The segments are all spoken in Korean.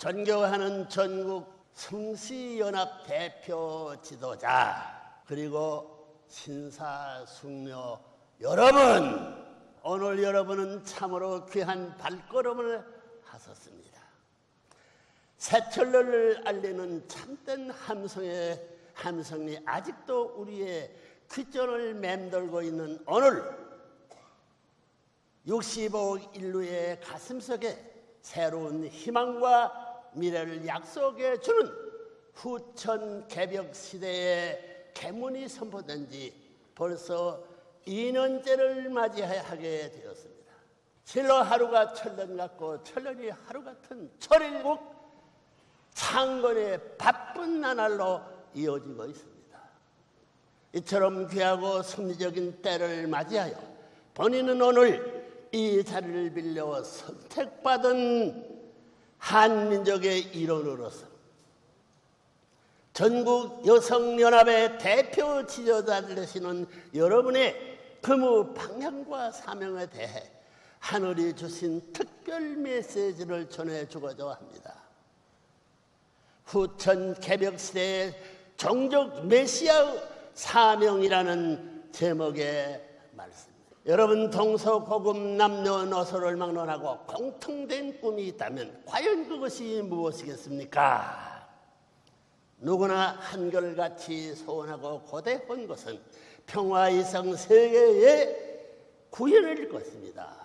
존경하는 전국 성시연합 대표 지도자 그리고 신사숙녀 여러분, 오늘 여러분은 참으로 귀한 발걸음을 하셨습니다. 새철로를 알리는 참된 함성이 아직도 우리의 귓전을 맴돌고 있는 오늘 65억 인류의 가슴속에 새로운 희망과 미래를 약속해 주는 후천 개벽 시대의 계문이 선포된 지 벌써 2년째를 맞이하게 되었습니다. 실로 하루가 천년 같고 천년이 하루 같은 철일국 창건의 바쁜 나날로 이어지고 있습니다. 이처럼 귀하고 승리적인 때를 맞이하여 본인은 오늘 이 자리를 빌려 선택받은 한민족의 일원으로서 전국 여성연합의 대표 지도자들 되시는 여러분의 근무 방향과 사명에 대해 하늘이 주신 특별 메시지를 전해주고자 합니다. 후천 개벽시대의 종족 메시아 사명이라는 제목의 말씀. 여러분 동서고금 남녀노소를 막론하고 공통된 꿈이 있다면 과연 그것이 무엇이겠습니까? 누구나 한결같이 소원하고 고대한 것은 평화 이상 세계의 구현일 것입니다.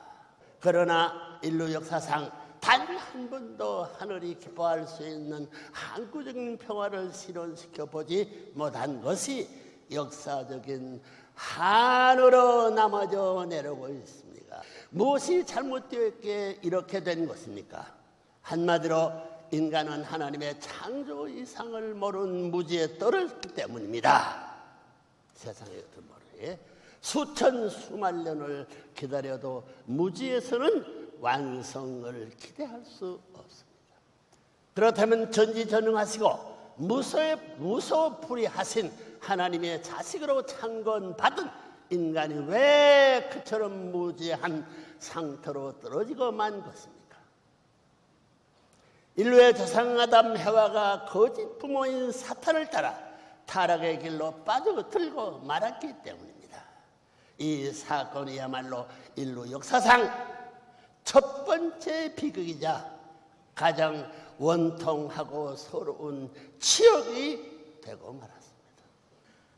그러나 인류 역사상 단 한 번도 하늘이 기뻐할 수 있는 항구적인 평화를 실현시켜 보지 못한 것이 역사적인 한으로 남아져 내려오고 있습니다. 무엇이 잘못되었기에 이렇게 된 것입니까? 한마디로 인간은 하나님의 창조 이상을 모르는 무지에 떨어졌기 때문입니다. 세상의 어떤 모르게 수천 수만 년을 기다려도 무지에서는 완성을 기대할 수 없습니다. 그렇다면 전지전능하시고 무소불위하신 하나님의 자식으로 창건받은 인간이 왜 그처럼 무지한 상태로 떨어지고만 것입니까? 인류의 조상 아담 해와가 거짓 부모인 사탄을 따라 타락의 길로 빠져들고 말았기 때문입니다. 이 사건이야말로 인류 역사상 첫 번째 비극이자 가장 원통하고 서러운 치욕이 되고 말았습니다.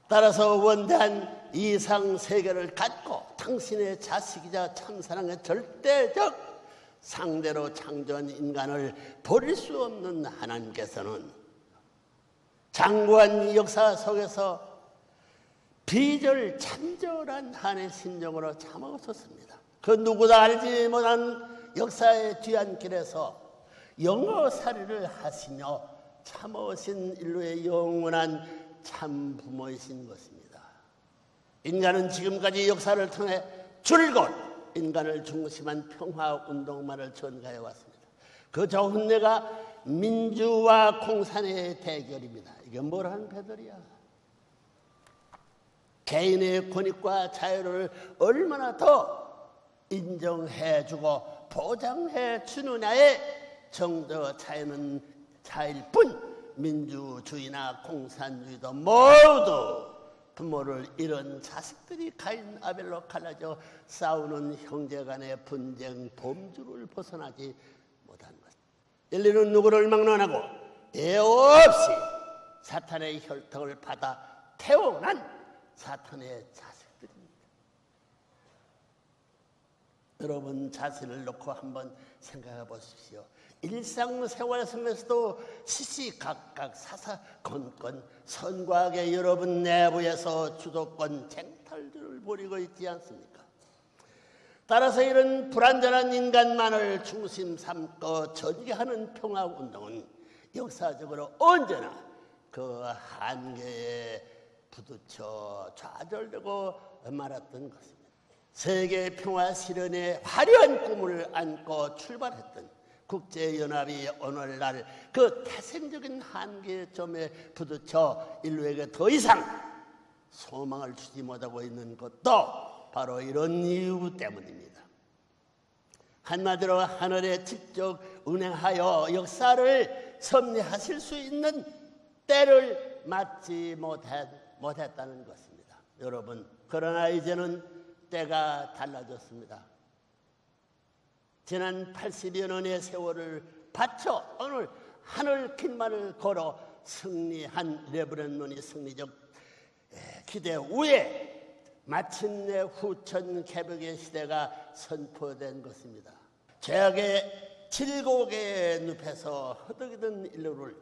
따라서 원대한 이상 세계를 갖고 당신의 자식이자 참사랑의 절대적 상대로 창조한 인간을 버릴 수 없는 하나님께서는 장구한 역사 속에서 비절참절한 한의 심정으로 참아오셨습니다. 그 누구도 알지 못한 역사의 뒤안길에서 영어살이를 하시며 참아오신 인류의 영원한 참 부모이신 것입니다. 인간은 지금까지 역사를 통해 줄곧 인간을 중심한 평화운동만을 전가해 왔습니다. 그 좋은 예가 민주와 공산의 대결입니다. 이게 뭐라는 배들이야. 개인의 권익과 자유를 얼마나 더 인정해주고 보장해주느냐의 정도 차이는 차일 뿐 민주주의나 공산주의도 모두 부모를 잃은 자식들이 가인 아벨로 갈라져 싸우는 형제간의 분쟁 범주를 벗어나지 못한 것. 인류는 누구를 막론하고 예 없이 사탄의 혈통을 받아 태어난 사탄의 자식들입니다. 여러분 자신을 놓고 한번 생각해 보십시오. 일상생활 속에서도 시시각각 사사건건 선과 악의 여러분 내부에서 주도권 쟁탈들을 벌이고 있지 않습니까? 따라서 이런 불완전한 인간만을 중심 삼고 전개하는 평화운동은 역사적으로 언제나 그 한계에 부딪혀 좌절되고 말았던 것입니다. 세계 평화 실현의 화려한 꿈을 안고 출발했던 국제연합이 오늘날 그 태생적인 한계점에 부딪혀 인류에게 더 이상 소망을 주지 못하고 있는 것도 바로 이런 이유 때문입니다. 한마디로 하늘에 직접 운행하여 역사를 섭리하실 수 있는 때를 맞지 못했다는 것입니다. 여러분, 그러나 이제는 때가 달라졌습니다. 지난 80여 년의 세월을 바쳐 오늘 하늘 길만을 걸어 승리한 레브론론이 승리적 기대 후에 마침내 후천 개벽의 시대가 선포된 것입니다. 죄악의 질곡의 늪에서 허덕이던 인류를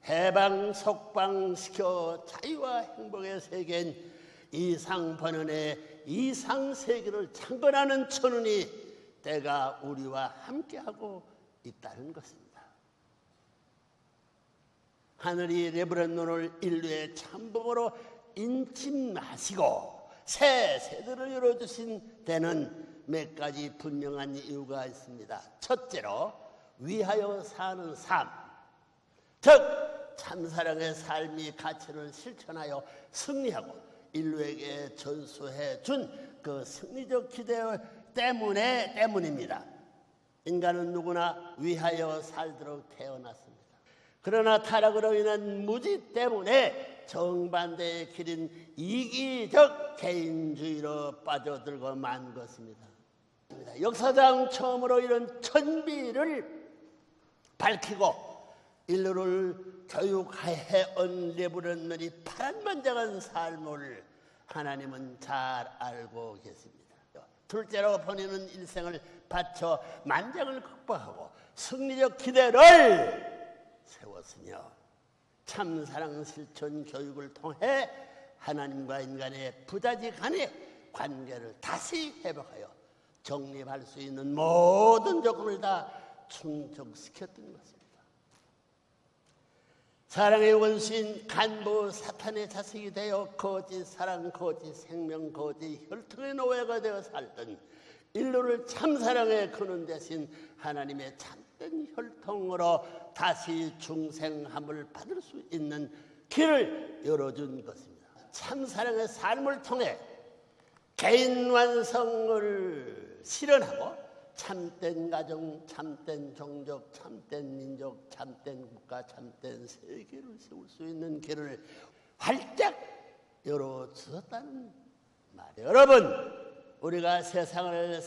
해방 석방시켜 자유와 행복의 세계인 이상번연의 이상세계를 창건하는 천운이 때가 우리와 함께하고 있다는 것입니다. 하늘이 레브론론을 인류의 참복으로 인침하시고 새 세대를 열어주신 데는 몇 가지 분명한 이유가 있습니다. 첫째로 위하여 사는 삶, 즉 참사랑의 삶이 가치를 실천하여 승리하고 인류에게 전수해 준 그 승리적 기대 때문입니다. 인간은 누구나 위하여 살도록 태어났습니다. 그러나 타락으로 인한 무지 때문에 정반대의 길인 이기적 개인주의로 빠져들고 만 것입니다. 역사상 처음으로 이런 천비를 밝히고 인류를 교육해온 레브론론이 파란만장한 삶을 하나님은 잘 알고 계십니다. 둘째로 본인은 일생을 바쳐 만장을 극복하고 승리적 기대를 세웠으며 참사랑 실천 교육을 통해 하나님과 인간의 부자지 간의 관계를 다시 회복하여 정립할 수 있는 모든 조건을 다 충족시켰던 것입니다. 사랑의 원수인 간부 사탄의 자식이 되어 거짓 사랑, 거짓 생명, 거짓 혈통의 노예가 되어 살던 인류를 참사랑의 근원 대신 하나님의 참된 혈통으로 다시 중생함을 받을 수 있는 길을 열어준 것입니다. 참사랑의 삶을 통해 개인 완성을 실현하고 참된 가정, 참된 종족, 참된 민족, 참된 국가, 참된 세계를 세울 수 있는 길을 활짝 열어주었다는 말이에요. 여러분, 우리가 세상을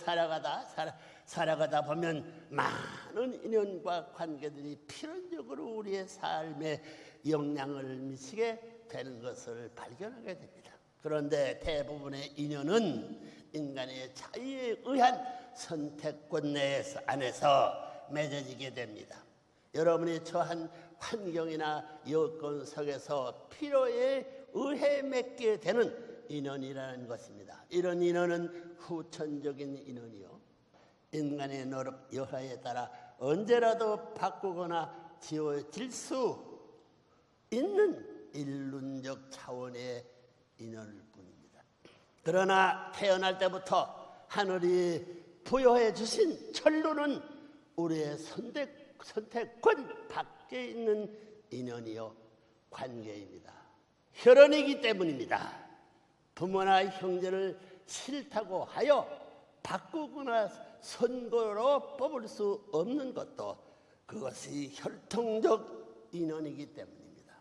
살아가다 보면 많은 인연과 관계들이 필연적으로 우리의 삶에 영향을 미치게 되는 것을 발견하게 됩니다. 그런데 대부분의 인연은 인간의 자유에 의한 선택권 안에서 맺어지게 됩니다. 여러분이 처한 환경이나 여건 속에서 필요에 의해 맺게 되는 인연이라는 것입니다. 이런 인연은 후천적인 인연이요, 인간의 노력 여하에 따라 언제라도 바꾸거나 지워질 수 있는 일륜적 차원의 인연일 뿐입니다. 그러나 태어날 때부터 하늘이 부여해 주신 천루는 우리의 선택권 밖에 있는 인연이요 관계입니다. 혈연이기 때문입니다. 부모나 형제를 싫다고 하여 바꾸거나 선거로 뽑을 수 없는 것도 그것이 혈통적 인연이기 때문입니다.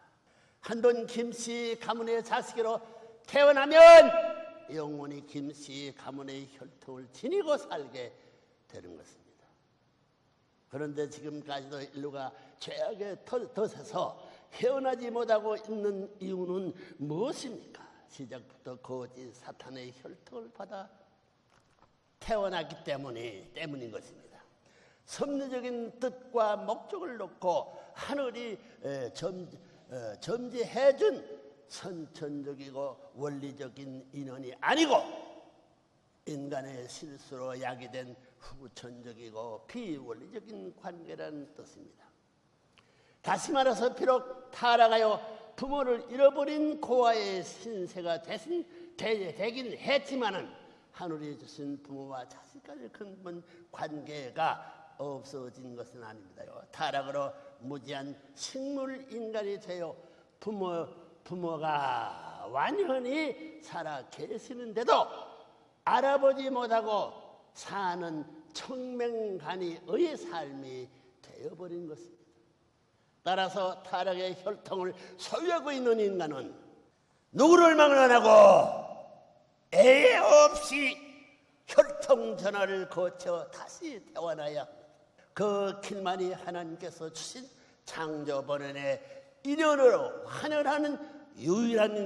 한번 김씨 가문의 자식으로 태어나면 영원히 김씨 가문의 혈통을 지니고 살게 되는 것입니다. 그런데 지금까지도 인류가 죄악에 덫에서 헤어나지 못하고 있는 이유는 무엇입니까? 시작부터 거짓 사탄의 혈통을 받아 태어났기 때문인 것입니다. 섭리적인 뜻과 목적을 놓고 하늘이 점지해준 선천적이고 원리적인 인연이 아니고 인간의 실수로 야기된 후천적이고 비원리적인 관계라는 뜻입니다. 다시 말해서 비록 타락하여 부모를 잃어버린 고아의 신세가 되긴 했지만은 하늘이 주신 부모와 자식까지 근본 관계가 없어진 것은 아닙니다. 타락으로 무지한 식물 인간이 되어 부모가 완전히 살아 계시는데도 알아보지 못하고 사는 청명간이의 삶이 되어버린 것입니다. 따라서 타락의 혈통을 소유하고 있는 인간은 누구를 막론하고 애 없이 혈통 전환을 거쳐 다시 태어나야 합니다. 그 길만이 하나님께서 주신 창조 번연의 인연으로 환연하는 유일한